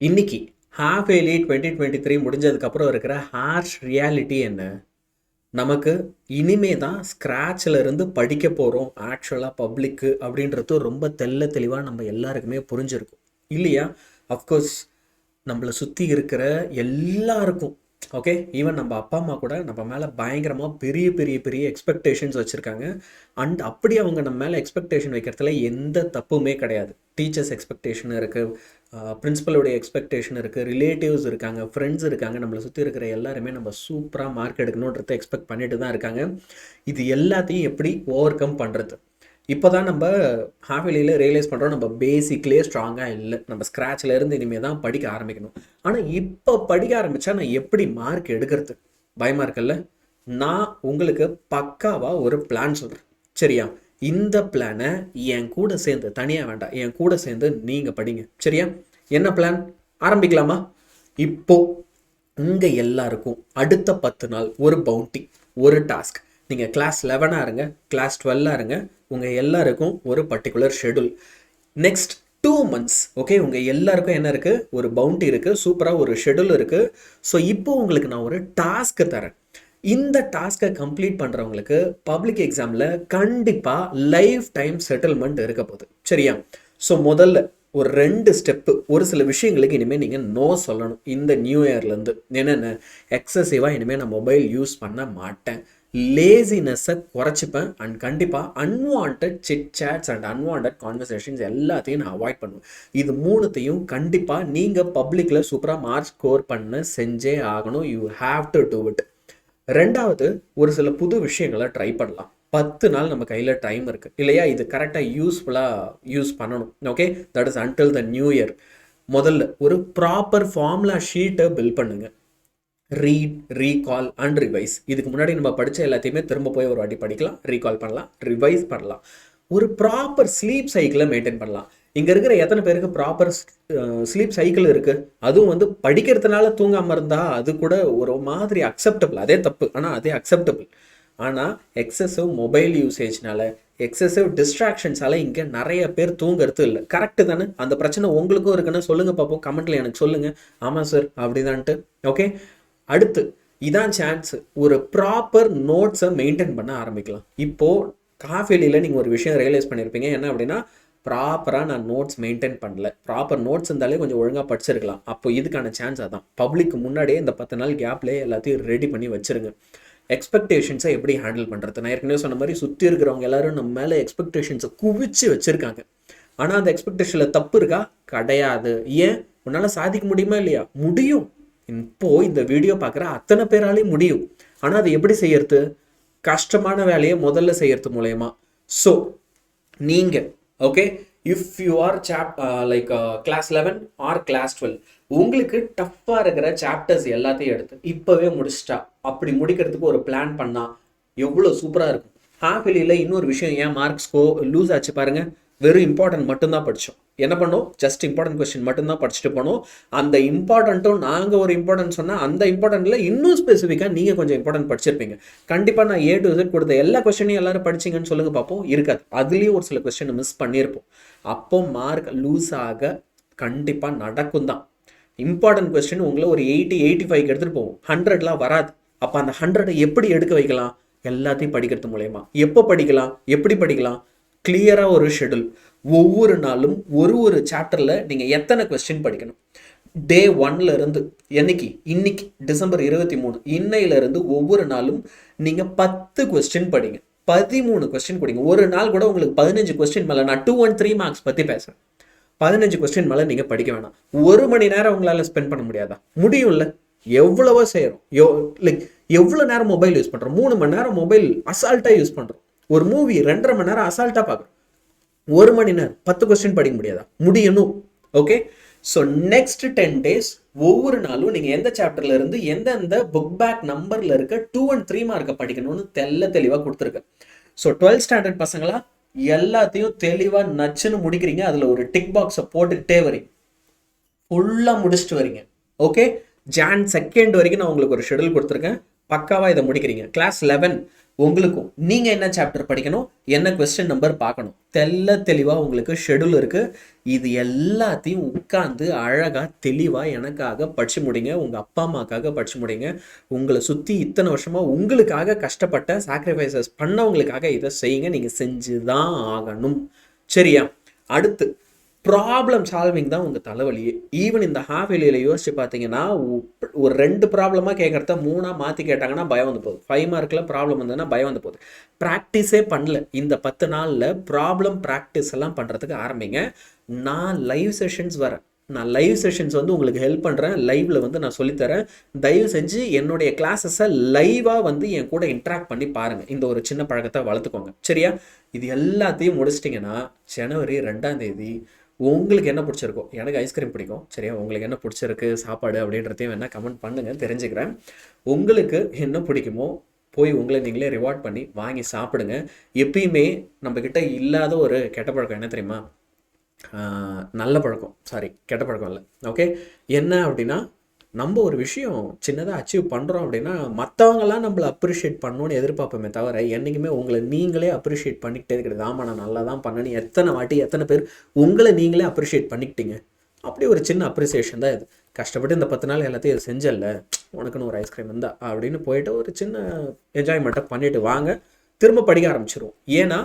இன்னைக்கு half Eli 2023 முடிஞ்சதுக்கப்புறம் இருக்கிற ஹார்ஷ் ரியாலிட்டி என்ன? நமக்கு இனிமே தான் ஸ்க்ராட்சில் இருந்து படிக்க போகிறோம் ஆக்சுவலாக பப்ளிக்கு அப்படின்றது ரொம்ப தெள்ள தெளிவாக நம்ம எல்லாருக்குமே புரிஞ்சிருக்கும் இல்லையா? அஃப்கோர்ஸ் நம்மளை சுற்றி இருக்கிற எல்லாருக்கும், ஓகே, ஈவன் நம்ம அப்பா அம்மா கூட நம்ம மேலே பயங்கரமாக பெரிய பெரிய பெரிய எக்ஸ்பெக்டேஷன்ஸ் வச்சுருக்காங்க. அண்ட் அப்படி அவங்க நம்ம மேலே எக்ஸ்பெக்டேஷன் வைக்கிறதுல எந்த தப்புமே கிடையாது. டீச்சர்ஸ் எக்ஸ்பெக்டேஷன் இருக்குது, பிரின்ஸிபலோடைய எக்ஸ்பெக்டேஷன் இருக்குது, ரிலேட்டிவ்ஸ் இருக்காங்க, ஃப்ரெண்ட்ஸ் இருக்காங்க, நம்மளை சுற்றி இருக்கிற எல்லாருமே நம்ம சூப்பராக மார்க் எடுக்கணுன்றதை எக்ஸ்பெக்ட் பண்ணிட்டு தான் இருக்காங்க. இது எல்லாத்தையும் எப்படி ஓவர் கம் பண்ணுறது? இப்போ தான் நம்ம ஹாஃப்வேலியில் ரியலைஸ் பண்ணுறோம், நம்ம பேசிக்லேயே ஸ்ட்ராங்காக இல்லை, நம்ம ஸ்க்ராட்சில் இருந்து இனிமேல் தான் படிக்க ஆரம்பிக்கணும். ஆனால் இப்போ படிக்க ஆரம்பித்தா நான் எப்படி மார்க் எடுக்கிறது பயமாக இருக்குல்ல? நான் உங்களுக்கு பக்காவாக ஒரு பிளான் சொல்கிறேன், சரியா? இந்த பிளானை என் கூட சேர்ந்து, தனியாக வேண்டாம், என் கூட சேர்ந்து நீங்கள் படிங்க, சரியா? என்ன பிளான்? ஆரம்பிக்கலாமா? இப்போ உங்கள் எல்லாருக்கும் அடுத்த 10 நாள் ஒரு பவுண்டி, ஒரு டாஸ்க். நீங்கள் கிளாஸ் 11ஆக இருங்க, கிளாஸ் 12ஆக இருங்க, உங்கள் எல்லாருக்கும் ஒரு particular schedule. Next 2 months, okay, உங்கள் எல்லாருக்கும் என்ன இருக்குது? ஒரு பவுண்டி இருக்குது, சூப்பராக ஒரு ஷெடியூல் இருக்குது. ஸோ இப்போ உங்களுக்கு நான் ஒரு டாஸ்க்கு தரேன். இந்த டாஸ்க்கை கம்ப்ளீட் பண்ணுறவங்களுக்கு பப்ளிக் எக்ஸாமில் கண்டிப்பாக லைஃப் டைம் செட்டில்மெண்ட் இருக்க போகுது, சரியா? ஸோ முதல்ல ஒரு 2 ஸ்டெப்பு, ஒரு சில விஷயங்களுக்கு இனிமேல் நீங்கள் நோ சொல்லணும் இந்த நியூ இயர்லேருந்து. என்னென்ன? எக்ஸசிவாக இனிமேல் நான் மொபைல் யூஸ் பண்ண மாட்டேன், லேசினஸை குறைச்சிப்பேன், அண்ட் கண்டிப்பாக unwanted chit chats and unwanted conversations எல்லாத்தையும் நான் அவாய்ட் பண்ணுவேன். இது 3த்தையும் கண்டிப்பாக நீங்கள் பப்ளிக்கில் சூப்பராக மார்க் ஸ்கோர் பண்ண செஞ்சே ஆகணும். You have to do it. 2வது, ஒரு சில புது விஷயங்களை ட்ரை பண்ணலாம். 10 நாள் நம்ம கையில் டைம் இருக்குது இல்லையா? இது கரெக்டாக யூஸ்ஃபுல்லாக யூஸ் பண்ணணும், okay? That is until the new year. முதல்ல ஒரு ப்ராப்பர் ஃபார்முலா ஷீட்டை பில்ட் பண்ணுங்க. Read, recall and revise. இதுக்கு முன்னாடி நம்ம படித்த எல்லாத்தையுமே திரும்ப போய் ஒரு வாட்டி படிக்கலாம், ரீகால் பண்ணலாம், ரிவைஸ் பண்ணலாம். ஒரு ப்ராப்பர் ஸ்லீப் சைக்கிளை மெயின்டைன் பண்ணலாம். இங்கே இருக்கிற எத்தனை பேருக்கு ப்ராப்பர் ஸ்லீப் சைக்கிள் இருக்குது? அதுவும் வந்து படிக்கிறதுனால தூங்காமல் இருந்தால் அது கூட ஒரு மாதிரி அக்செப்டபிள், அதே தப்பு, ஆனால் அதே அக்செப்டபிள். ஆனால் எக்ஸசிவ் மொபைல் யூசேஜ்னால, எக்ஸசிவ் டிஸ்ட்ராக்ஷன்ஸால் இங்கே நிறைய பேர் தூங்குறது இல்லை. கரெக்டு தானே? அந்த பிரச்சனை உங்களுக்கும் இருக்குன்னு சொல்லுங்கள் பார்ப்போம், கமெண்ட்டில் எனக்கு சொல்லுங்கள். ஆமாம் சார் அப்படிதான்ட்டு, ஓகே? அடுத்து இதான் சான்ஸ், ஒரு ப்ராப்பர் நோட்ஸை மெயின்டைன் பண்ண ஆரம்பிக்கலாம். இப்போது காஃபேலியில் நீங்கள் ஒரு விஷயம் ரியலைஸ் பண்ணியிருப்பீங்க, என்ன அப்படின்னா, ப்ராப்பராக நான் நோட்ஸ் மெயின்டைன் பண்ணல. ப்ராப்பர் நோட்ஸ் இருந்தாலே கொஞ்சம் ஒழுங்காக படிச்சிருக்கலாம். அப்போ இதுக்கான சான்ஸ் அதான். பப்ளிக்கு முன்னாடியே இந்த 10 நாள் கேப்லேயே எல்லாத்தையும் ரெடி பண்ணி வச்சுருங்க. எக்ஸ்பெக்டேஷன்ஸை எப்படி ஹேண்டில் பண்ணுறது? நான் ஏற்கனவே சொன்ன மாதிரி சுற்றி இருக்கிறவங்க எல்லாரும் நம்ம மேலே எக்ஸ்பெக்டேஷன்ஸை குவிச்சு வச்சுருக்காங்க. ஆனால் அந்த எக்ஸ்பெக்டேஷனில் தப்பு இருக்கா? கிடையாது. ஏன்? உன்னால் சாதிக்க முடியுமா இல்லையா? முடியும். இப்போது இந்த வீடியோ பார்க்குற அத்தனை பேராலையும் முடியும். ஆனால் அதை எப்படி செய்யறது? கஷ்டமான வேலையை முதல்ல செய்யறது மூலயமா. ஸோ நீங்கள், okay, if you are class 11 or class 12, உங்களுக்கு டஃப்பாக இருக்கிற சாப்டர்ஸ் எல்லாத்தையும் எடுத்து இப்போவே முடிச்சிட்டா, அப்படி முடிக்கிறதுக்கு ஒரு பிளான் பண்ணால் எவ்வளோ சூப்பராக இருக்கும். ஹாஃப்வேலியில் இன்னொரு விஷயம் ஏன் மார்க்ஸ்கோ லூஸ் ஆச்சு பாருங்கள். வெறும் இம்பார்ட்டன்ட் மட்டும்தான் படித்தோம். என்ன பண்ணோம்? ஜஸ்ட் இம்பார்ட்டன்ட் கொஸ்டின் மட்டும்தான் படிச்சுட்டு போனோம். அந்த இம்பார்ட்டண்ட்டும் நாங்கள் ஒரு இம்பார்ட்டன்ட் சொன்னால் அந்த இம்பார்ட்டண்ட்டில் இன்னும் ஸ்பெசிஃபிக்காக நீங்கள் கொஞ்சம் இம்பார்ட்டன்ட் படிச்சிருப்பீங்க. கண்டிப்பாக நான் A to Z கொடுத்த எல்லா கொஸ்டினையும் எல்லாரும் படிச்சிங்கன்னு சொல்லுங்கள் பார்ப்போம். இருக்காது. அதுலேயும் ஒரு சில கொஸ்டினை மிஸ் பண்ணியிருப்போம். அப்போ மார்க் லூஸ் ஆக கண்டிப்பாக நடக்கும் தான். இம்பார்ட்டன்ட் கொஸ்டின் உங்களை ஒரு 80, 85 எடுத்துகிட்டு போவோம், 100லாம் வராது. அப்போ அந்த 100 எப்படி எடுக்க வைக்கலாம்? எல்லாத்தையும் படிக்கிறது மூலயமா. எப்போ படிக்கலாம்? எப்படி படிக்கலாம்? கிளியராக ஒரு ஷெடியூல். ஒவ்வொரு நாளும் ஒரு சாப்டரில் நீங்கள் எத்தனை கொஸ்டின் படிக்கணும்? டே 1லேருந்து இன்னைக்கு டிசம்பர் 23, இன்னையிலேருந்து ஒவ்வொரு நாளும் நீங்கள் 10 கொஸ்டின் படிங்க, 13 கொஸ்டின் படிங்க. ஒரு நாள் கூட உங்களுக்கு 15 கொஸ்டின் மேலே, நான் 213 மார்க்ஸ் பற்றி பேசுகிறேன், 15 கொஸ்டின் மேலே நீங்கள் படிக்க வேணாம். 1 மணி நேரம் உங்களால் ஸ்பெண்ட் பண்ண முடியாதா? முடியும்ல. எவ்வளவோ செய்கிறோம். எவ்வளோ நேரம் மொபைல் யூஸ் பண்ணுறோம்? 3 மணி நேரம் மொபைல் அசால்ட்டாக யூஸ் பண்ணுறோம். ஒரு மூவி 2.5 மணி நேரம் அசால்ட்டாக பார்க்குறோம். 1 மணி நேரம் 10 கொஸ்டின் படிக்க முடியாதா? முடியணும், ஓகே? ஸோ நெக்ஸ்ட் 10 days ஒவ்வொரு நாளும் நீங்கள் எந்த சாப்டர்ல இருந்து எந்தெந்த புக் பேக் நம்பரில் இருக்க 2 and 3 மார்க்கை படிக்கணும்னு தெளிவாக கொடுத்துருக்கேன். ஸோ 12th ஸ்டாண்டர்ட் பசங்களா எல்லாத்தையும் தெளிவாக நச்சுன்னு முடிக்கிறீங்க. அதில் ஒரு டிக் பாக்ஸை போட்டுக்கிட்டே வரீங்க, ஃபுல்லாக முடிச்சுட்டு வரீங்க, ஓகே? Jan 2 வரைக்கும் நான் உங்களுக்கு ஒரு ஷெடியூல் கொடுத்துருக்கேன். பக்காவாக இதை முடிக்கிறீங்க. கிளாஸ் 11 உங்களுக்கும் நீங்கள் என்ன சாப்டர் படிக்கணும், என்ன கொஸ்டின் நம்பர் பார்க்கணும், தெளிவாக உங்களுக்கு ஷெடியூல் இருக்குது. இது எல்லாத்தையும் உட்காந்து அழகாக தெளிவாக எனக்காக படிச்சு முடிங்க, உங்கள் அப்பா அம்மாக்காக படிச்சு முடிங்க. உங்களை சுற்றி இத்தனை வருஷமாக உங்களுக்காக கஷ்டப்பட்ட சாக்ரிஃபைசஸ் பண்ணவங்களுக்காக இதை செய்யுங்க. நீங்கள் செஞ்சு தான் ஆகணும். சரியா? அடுத்து ப்ராப்ளம் சால்விங் தான் உங்கள் தலைவலியே. ஈவன் இந்த ஹாஃப் இயர்லியில் யோசிச்சு பார்த்தீங்கன்னா, ஒரு 2 ப்ராப்ளமாக கேட்குறத 3ஆக மாற்றி கேட்டாங்கன்னா பயம் வந்து போகுது. 5 மார்க்கில் ப்ராப்ளம் வந்ததுன்னா பயம் வந்து போகுது. ப்ராக்டிஸே பண்ணல. இந்த 10 நாளில் ப்ராப்ளம் ப்ராக்டிஸ் எல்லாம் பண்ணுறதுக்கு ஆரம்பிங்க. நான் லைவ் செஷன்ஸ் வரேன். நான் லைவ் செஷன்ஸ் வந்து உங்களுக்கு ஹெல்ப் பண்ணுறேன். லைவில் வந்து நான் சொல்லித்தரேன். தயவு செஞ்சு என்னுடைய கிளாஸஸை லைவாக வந்து என் கூட இன்ட்ராக்ட் பண்ணி பாருங்கள். இந்த ஒரு சின்ன பழக்கத்தை வளர்த்துக்கோங்க. சரியா? இது எல்லாத்தையும் முடிச்சிட்டிங்கன்னா ஜனவரி 2ஆம் தேதி உங்களுக்கு என்ன பிடிச்சிருக்கோ, எனக்கு ஐஸ்கிரீம் பிடிக்கும். சரியா? உங்களுக்கு என்ன பிடிச்சிருக்கு சாப்பாடு அப்படின்றதையும் வேணால் கமெண்ட் பண்ணுங்கள், தெரிஞ்சுக்கிறேன். உங்களுக்கு என்ன பிடிக்குமோ போய் உங்களை நீங்களே ரிவார்ட் பண்ணி வாங்கி சாப்பிடுங்க. எப்பயுமே நம்மக்கிட்ட இல்லாத ஒரு கெட்ட பழக்கம் என்ன தெரியுமா? நல்ல பழக்கம், கெட்ட பழக்கம் இல்லை. ஓகே, என்ன அப்படின்னா, நம்ம ஒரு விஷயம் சின்னதாக அச்சீவ் பண்ணுறோம் அப்படின்னா மற்றவங்களாம் நம்மளை அப்ரிஷியேட் பண்ணணும்னு எதிர்பார்ப்போமே தவிர என்றைக்குமே உங்களை நீங்களே அப்ரிஷியேட் பண்ணிக்கிட்டே இருக்கிறது. ஆமாம், நான் நல்லா தான் பண்ணேன்னு எத்தனை பேர் உங்களை நீங்களே அப்ரிஷியேட் பண்ணிக்கிட்டீங்க? அப்படி ஒரு சின்ன அப்ரிசியேஷன் தான் இது. கஷ்டப்பட்டு இந்த 10 நாள் எல்லாத்தையும் இது செஞ்சல, உனக்குன்னு ஒரு ஐஸ்கிரீம் இருந்தா அப்படின்னு போயிட்டு ஒரு சின்ன என்ஜாய்மெண்ட்டை பண்ணிட்டு வாங்க. திரும்ப படிக்க ஆரம்பிச்சிருவோம். ஏன்னா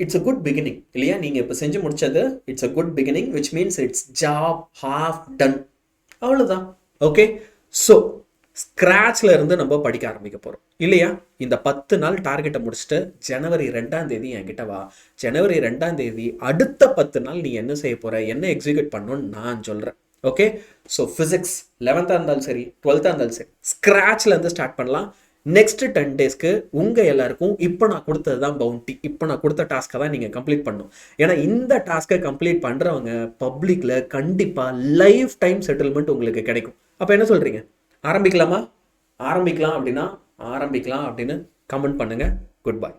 இட்ஸ் அ குட் பிகினிங் இல்லையா? நீங்கள் இப்போ செஞ்சு முடிச்சது it's a good beginning, which means it's job half done. அவ்வளோதான். ஓகே, ஸோ ஸ்க்ராட்சில் இருந்து நம்ம படிக்க ஆரம்பிக்க போகிறோம் இல்லையா? இந்த 10 நாள் டார்கெட்டை முடிச்சுட்டு ஜனவரி 2ஆம் தேதி என்கிட்ட வா. ஜனவரி 2ஆம் தேதி அடுத்த 10 நாள் நீ என்ன செய்ய போகிற, என்ன எக்ஸிக்யூட் பண்ணணும்னு நான் சொல்கிறேன். ஓகே, ஸோ ஃபிசிக்ஸ் 11ஆக இருந்தாலும் சரி, 12ஆக இருந்தாலும் சரி, ஸ்க்ராட்சில் இருந்து ஸ்டார்ட் பண்ணலாம். நெக்ஸ்ட் 10 டேஸ்க்கு உங்கள் எல்லாருக்கும் இப்போ நான் கொடுத்தது தான் பவுண்டி. இப்போ நான் கொடுத்த டாஸ்க்கை தான் நீங்கள் கம்ப்ளீட் பண்ணணும். ஏன்னா இந்த டாஸ்க்கை கம்ப்ளீட் பண்ணுறவங்க பப்ளிக்கில் கண்டிப்பாக லைஃப் டைம் செட்டில்மெண்ட் உங்களுக்கு கிடைக்கும். அப்போ என்ன சொல்கிறீங்க? ஆரம்பிக்கலாமா? ஆரம்பிக்கலாம் அப்படின்னு கமெண்ட் பண்ணுங்கள். Good bye.